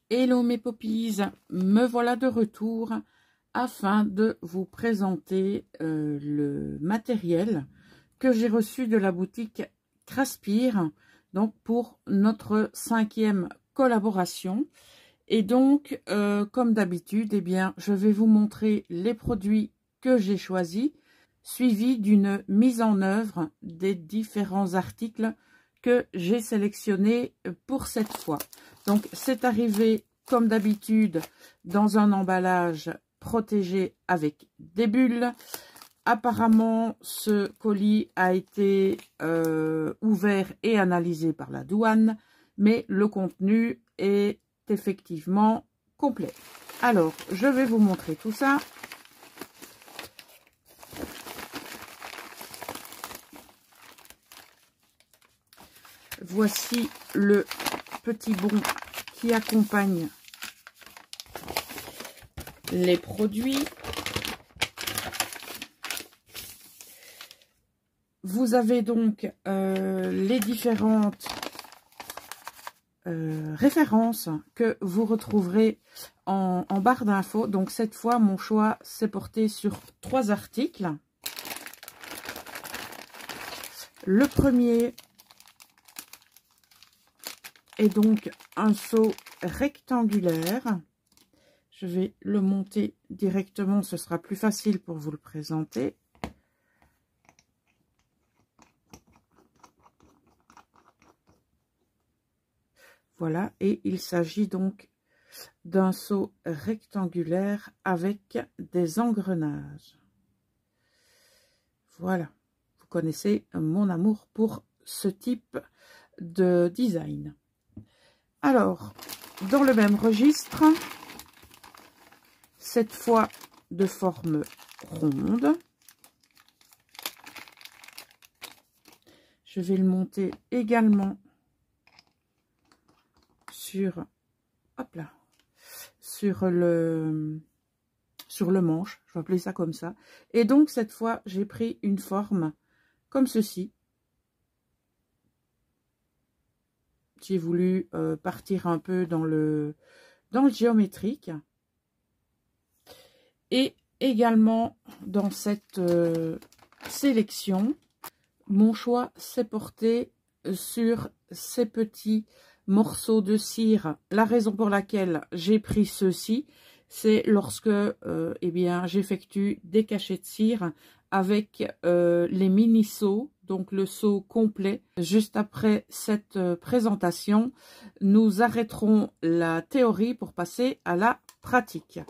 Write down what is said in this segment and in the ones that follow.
Hello mes poppies, me voilà de retour afin de vous présenter le matériel que j'ai reçu de la boutique Craspir, donc pour notre 5e collaboration. Et donc, comme d'habitude, eh bien, je vais vous montrer les produits que j'ai choisis, suivi d'une mise en œuvre des différents articles que j'ai sélectionnés pour cette fois. Donc, c'est arrivé, comme d'habitude, dans un emballage protégé avec des bulles. Apparemment, ce colis a été ouvert et analysé par la douane, mais le contenu est effectivement complet. Alors, je vais vous montrer tout ça. Voici le petit bon qui accompagne les produits. Vous avez donc les différentes références que vous retrouverez en barre d'infos. Donc cette fois, mon choix s'est porté sur 3 articles. Le premier est donc un seau rectangulaire. Je vais le monter directement, ce sera plus facile pour vous le présenter. Voilà, et il s'agit donc d'un seau rectangulaire avec des engrenages. Voilà, vous connaissez mon amour pour ce type de design. Alors, dans le même registre, cette fois de forme ronde, je vais le monter également sur, hop là, sur le manche, je vais appeler ça comme ça. Et donc cette fois, j'ai pris une forme comme ceci. J'ai voulu partir un peu dans le géométrique. Et également dans cette sélection, mon choix s'est porté sur ces petits morceaux de cire. La raison pour laquelle j'ai pris ceux-ci, c'est lorsque eh bien, j'effectue des cachets de cire avec les mini-seaux, donc le seau complet. Juste après cette présentation, nous arrêterons la théorie pour passer à la pratique.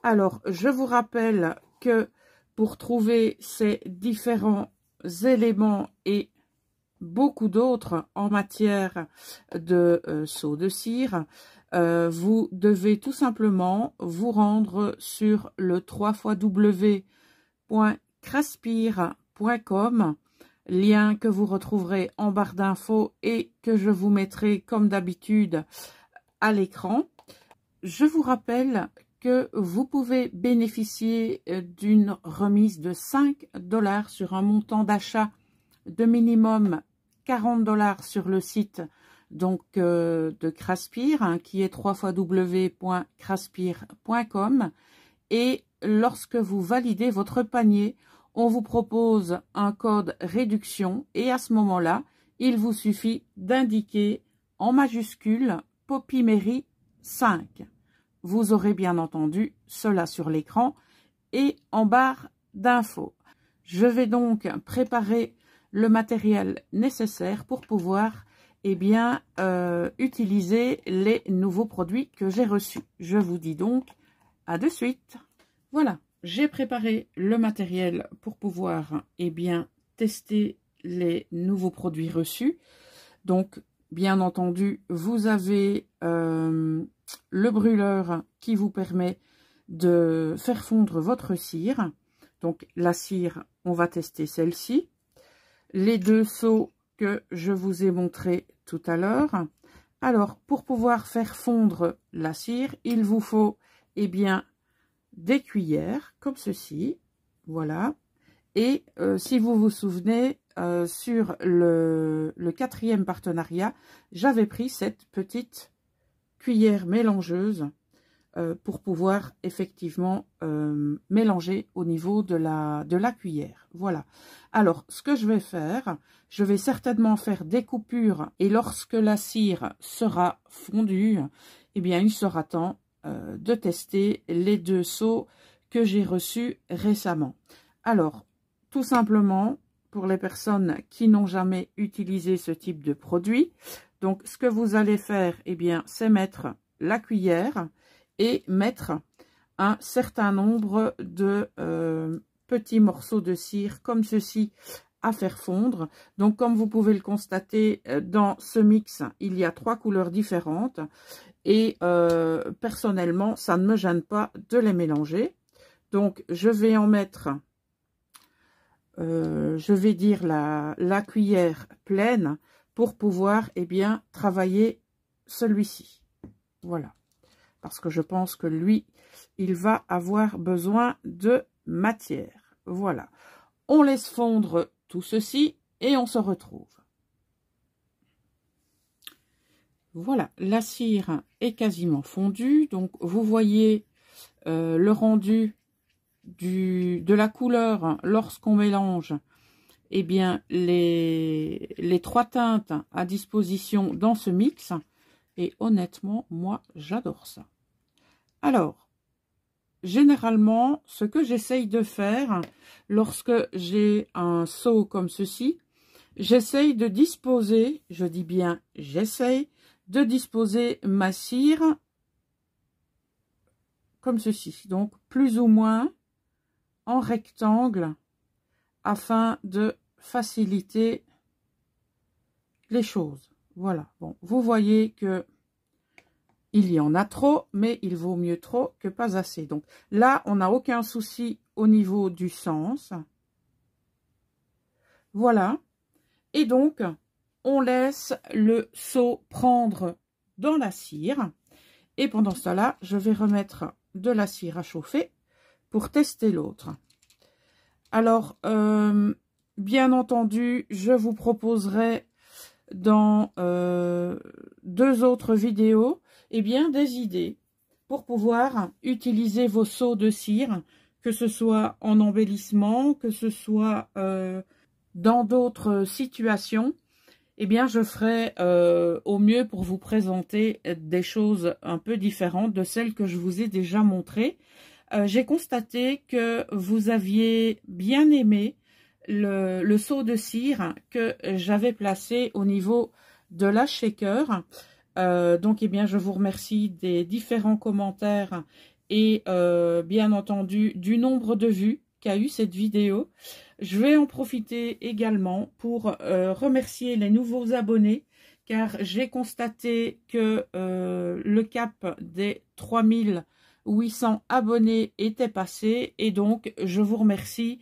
Alors, je vous rappelle que pour trouver ces différents éléments et beaucoup d'autres en matière de seau de cire, vous devez tout simplement vous rendre sur le www.craspir.com, lien que vous retrouverez en barre d'infos et que je vous mettrai comme d'habitude à l'écran. Je vous rappelle que vous pouvez bénéficier d'une remise de 5 $ sur un montant d'achat de minimum 40 $ sur le site donc de Craspir, hein, qui est www.craspir.com, et lorsque vous validez votre panier, on vous propose un code réduction et à ce moment-là, il vous suffit d'indiquer en majuscule Poppymérie 5. Vous aurez bien entendu cela sur l'écran et en barre d'infos. Je vais donc préparer le matériel nécessaire pour pouvoir eh bien, utiliser les nouveaux produits que j'ai reçus. Je vous dis donc à de suite. Voilà, j'ai préparé le matériel pour pouvoir eh bien, tester les nouveaux produits reçus. Donc, bien entendu, vous avez le brûleur qui vous permet de faire fondre votre cire. Donc, la cire, on va tester celle-ci. Les 2 seaux que je vous ai montrés tout à l'heure. Alors, pour pouvoir faire fondre la cire, il vous faut eh bien, des cuillères comme ceci. Voilà. Et si vous vous souvenez, sur le 4e partenariat, j'avais pris cette petite cuillère mélangeuse pour pouvoir effectivement mélanger au niveau de la cuillère. Voilà. Alors, ce que je vais faire, je vais certainement faire des coupures et lorsque la cire sera fondue, eh bien, il sera temps de tester les 2 seaux que j'ai reçus récemment. Alors, tout simplement, pour les personnes qui n'ont jamais utilisé ce type de produit, donc ce que vous allez faire, eh bien, c'est mettre la cuillère et mettre un certain nombre de petits morceaux de cire comme ceci à faire fondre. Donc, comme vous pouvez le constater, dans ce mix, il y a 3 couleurs différentes et personnellement, ça ne me gêne pas de les mélanger. Donc, je vais en mettre, je vais dire la cuillère pleine pour pouvoir, eh bien, travailler celui-ci. Voilà. Parce que je pense que lui, il va avoir besoin de matière. Voilà. On laisse fondre tout ceci et on se retrouve. Voilà, la cire est quasiment fondue. Donc, vous voyez le rendu de la couleur lorsqu'on mélange eh bien, les 3 teintes à disposition dans ce mix. Et honnêtement, moi, j'adore ça. Alors, généralement, ce que j'essaye de faire lorsque j'ai un seau comme ceci, j'essaye de disposer, je dis bien j'essaye, de disposer ma cire comme ceci. Donc, plus ou moins en rectangle afin de faciliter les choses. Voilà. Bon, vous voyez que il y en a trop, mais il vaut mieux trop que pas assez. Donc là, on n'a aucun souci au niveau du sens. Voilà. Et donc, on laisse le seau prendre dans la cire. Et pendant cela, je vais remettre de la cire à chauffer pour tester l'autre. Alors, bien entendu, je vous proposerai dans 2 autres vidéos, eh bien, des idées pour pouvoir utiliser vos seaux de cire, que ce soit en embellissement, que ce soit dans d'autres situations. Eh bien, je ferai au mieux pour vous présenter des choses un peu différentes de celles que je vous ai déjà montrées. J'ai constaté que vous aviez bien aimé le seau de cire que j'avais placé au niveau de la shaker. Donc, eh bien, je vous remercie des différents commentaires et bien entendu du nombre de vues qu'a eu cette vidéo. Je vais en profiter également pour remercier les nouveaux abonnés car j'ai constaté que le cap des 3800 abonnés était passé et donc je vous remercie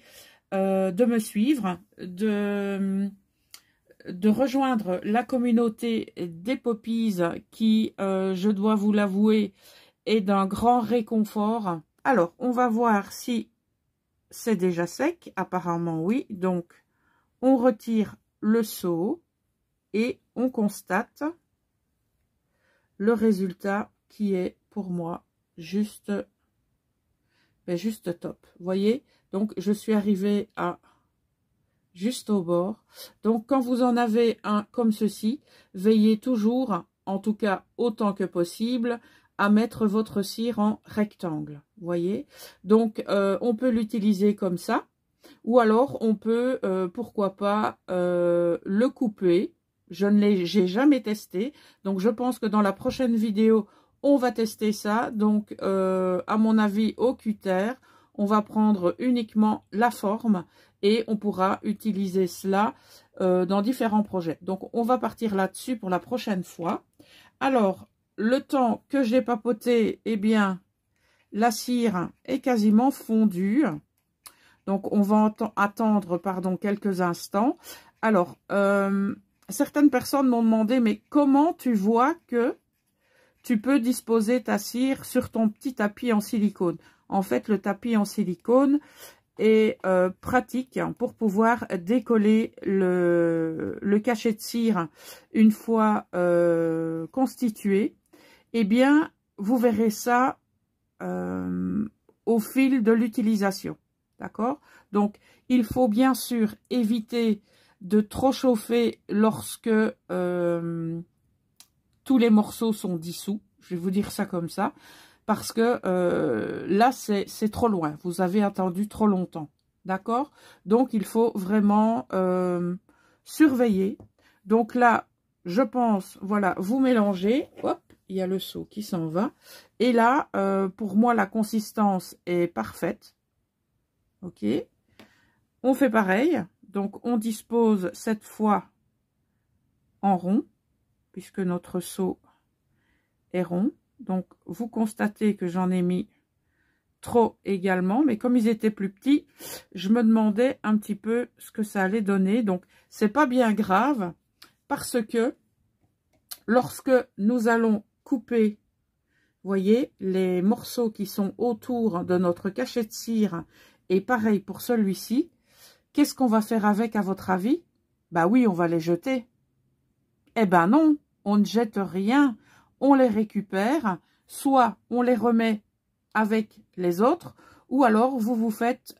de me suivre, de rejoindre la communauté des Poppies qui, je dois vous l'avouer, est d'un grand réconfort. Alors, on va voir si c'est déjà sec. Apparemment, oui. Donc, on retire le seau et on constate le résultat qui est pour moi juste top. Vous voyez? Donc, je suis arrivée à juste au bord. Donc, quand vous en avez un comme ceci, veillez toujours, en tout cas autant que possible, à mettre votre cire en rectangle. Vous voyez? Donc, on peut l'utiliser comme ça. Ou alors, on peut, pourquoi pas, le couper. J'ai jamais testé. Donc, je pense que dans la prochaine vidéo, on va tester ça. Donc, à mon avis, au cutter, on va prendre uniquement la forme et on pourra utiliser cela dans différents projets. Donc, on va partir là-dessus pour la prochaine fois. Alors, le temps que j'ai papoté, eh bien, la cire est quasiment fondue. Donc, on va attendre, pardon, quelques instants. Alors, certaines personnes m'ont demandé, mais comment tu vois que tu peux disposer ta cire sur ton petit tapis en silicone? En fait, le tapis en silicone est pratique pour pouvoir décoller le cachet de cire une fois constitué. eh bien, vous verrez ça au fil de l'utilisation. D'accord? Donc, il faut bien sûr éviter de trop chauffer lorsque tous les morceaux sont dissous. Je vais vous dire ça comme ça. Parce que là, c'est trop loin. Vous avez attendu trop longtemps. D'accord? Donc, il faut vraiment surveiller. Donc là, je pense, voilà, vous mélangez. Hop, il y a le seau qui s'en va. Et là, pour moi, la consistance est parfaite. Ok? On fait pareil. Donc, on dispose cette fois en rond, puisque notre seau est rond. Donc, vous constatez que j'en ai mis trop également, mais comme ils étaient plus petits, je me demandais un petit peu ce que ça allait donner. Donc, c'est pas bien grave, parce que lorsque nous allons couper, voyez, les morceaux qui sont autour de notre cachet de cire, et pareil pour celui-ci, qu'est-ce qu'on va faire avec, à votre avis? Bah oui, on va les jeter. Eh ben non, on ne jette rien, on les récupère, soit on les remet avec les autres, ou alors vous vous faites,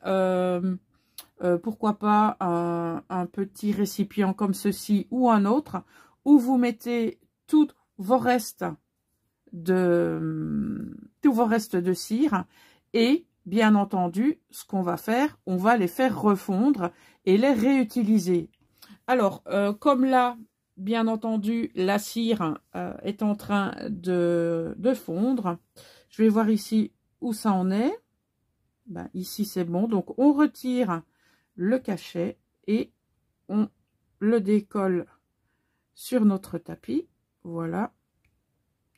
pourquoi pas, un petit récipient comme ceci ou un autre, où vous mettez tous vos restes de cire, et bien entendu, ce qu'on va faire, on va les faire refondre et les réutiliser. Alors, comme là, bien entendu, la cire est en train de fondre, je vais voir ici où ça en est. Ben, ici, c'est bon. Donc, on retire le cachet et on le décolle sur notre tapis. Voilà.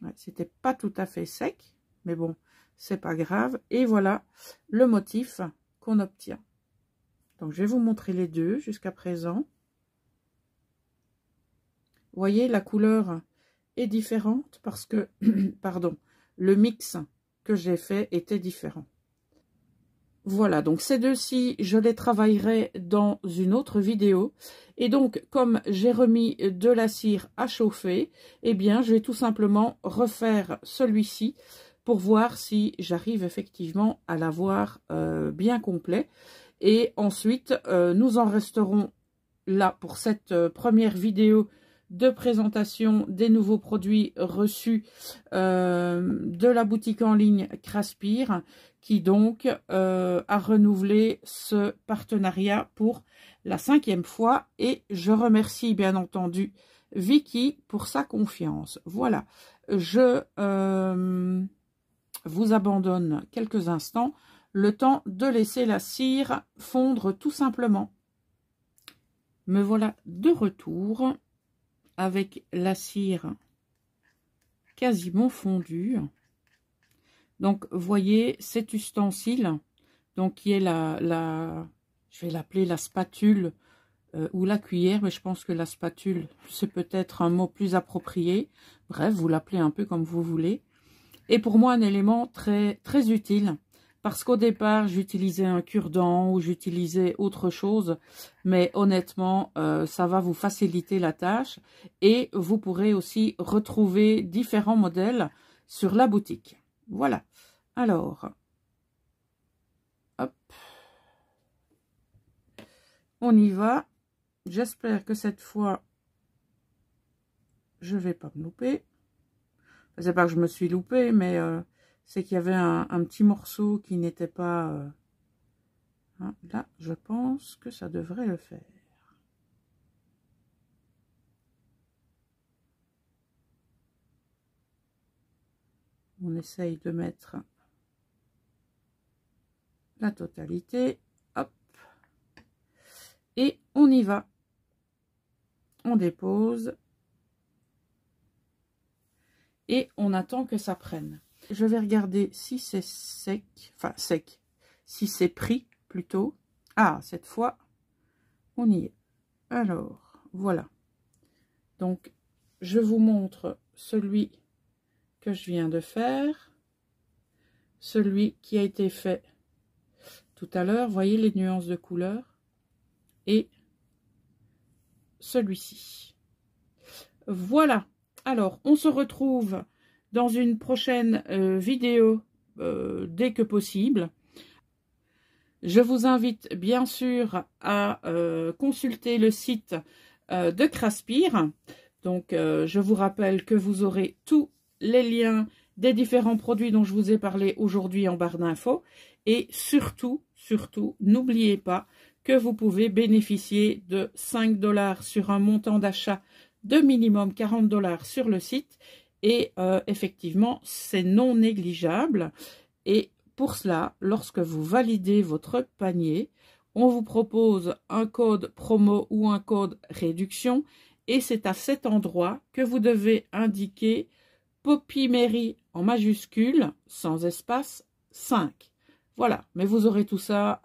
Ouais, c'était pas tout à fait sec, mais bon, c'est pas grave. Et voilà le motif qu'on obtient. Donc, je vais vous montrer les deux jusqu'à présent. Vous voyez, la couleur est différente parce que, pardon, le mix que j'ai fait était différent. Voilà, donc ces deux-ci, je les travaillerai dans une autre vidéo. Et donc, comme j'ai remis de la cire à chauffer, eh bien, je vais tout simplement refaire celui-ci pour voir si j'arrive effectivement à l'avoir bien complet. Et ensuite, nous en resterons là pour cette première vidéo de présentation des nouveaux produits reçus de la boutique en ligne Craspir, qui donc a renouvelé ce partenariat pour la 5e fois. Et je remercie bien entendu Vicky pour sa confiance. Voilà, je vous abandonne quelques instants, le temps de laisser la cire fondre tout simplement. Me voilà de retour avec la cire quasiment fondue. Donc, voyez cet ustensile, donc qui est je vais l'appeler la spatule ou la cuillère, mais je pense que la spatule, c'est peut-être un mot plus approprié. Bref, vous l'appelez un peu comme vous voulez. Et pour moi, un élément très, très utile. Parce qu'au départ, j'utilisais un cure-dent ou j'utilisais autre chose. Mais honnêtement, ça va vous faciliter la tâche. Et vous pourrez aussi retrouver différents modèles sur la boutique. Voilà. Alors, hop. On y va. J'espère que cette fois, je ne vais pas me louper. C'est pas que je me suis loupée, mais c'est qu'il y avait un petit morceau qui n'était pas... hein, là, je pense que ça devrait le faire. On essaye de mettre la totalité. Hop. Et on y va. On dépose. Et on attend que ça prenne. Je vais regarder si c'est sec. Enfin, sec. Si c'est pris, plutôt. Ah, cette fois, on y est. Alors, voilà. Donc, je vous montre celui que je viens de faire. Celui qui a été fait tout à l'heure. Voyez les nuances de couleur. Et celui-ci. Voilà. Alors, on se retrouve dans une prochaine vidéo dès que possible. Je vous invite bien sûr à consulter le site de Craspir. Donc, je vous rappelle que vous aurez tous les liens des différents produits dont je vous ai parlé aujourd'hui en barre d'infos. Et surtout, n'oubliez pas que vous pouvez bénéficier de 5 $ sur un montant d'achat de minimum 40 $ sur le site. Et effectivement, c'est non négligeable. Et pour cela, lorsque vous validez votre panier, on vous propose un code promo ou un code réduction. Et c'est à cet endroit que vous devez indiquer Poppy Mary en majuscule, sans espace, 5. Voilà, mais vous aurez tout ça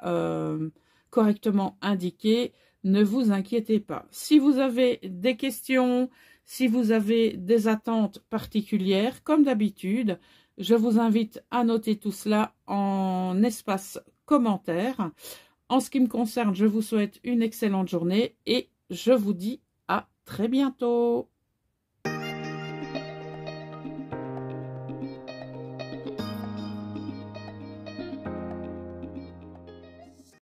correctement indiqué. Ne vous inquiétez pas. Si vous avez des questions, si vous avez des attentes particulières, comme d'habitude, je vous invite à noter tout cela en espace commentaire. En ce qui me concerne, je vous souhaite une excellente journée et je vous dis à très bientôt.